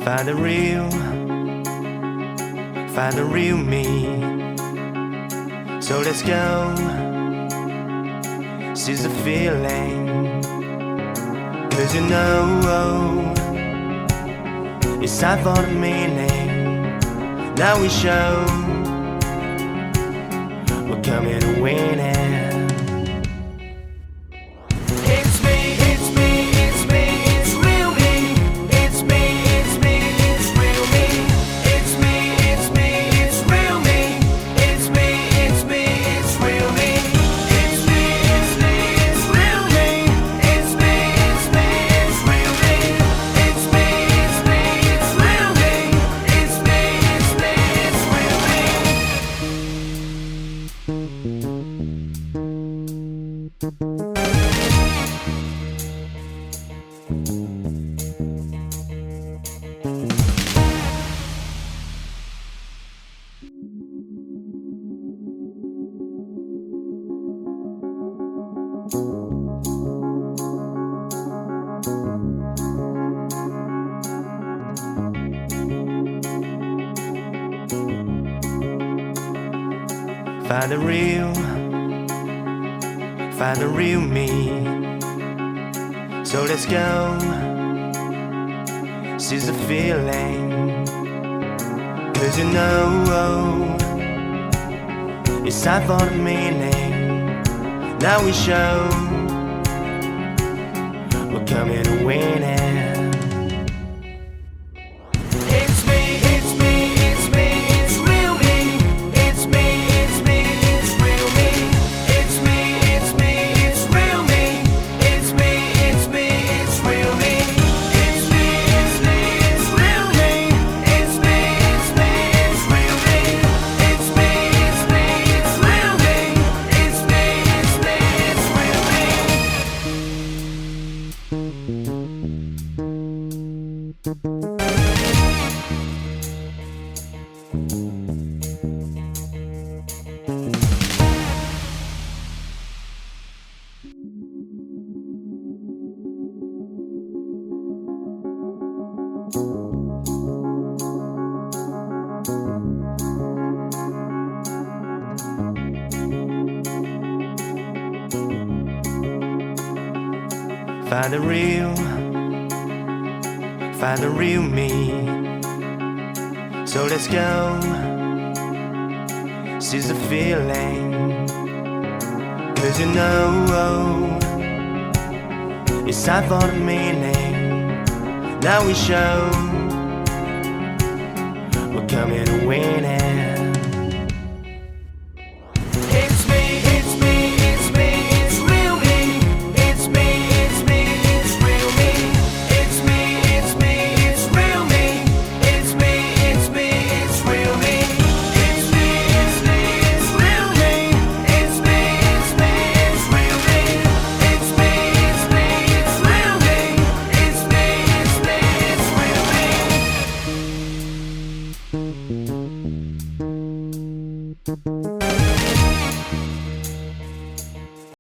Find the real me. So let's go, seize the feeling. 'Cause you know it's time for the meaning. Now we show we're coming to win it. Find the real me. So let's go, seize the feeling. 'Cause you know it's time for the meaning. Now we show we're coming to win it. Find the real me. So let's go, seize the feeling. 'Cause you know it's time for the meaning. Now we show we're coming to win it.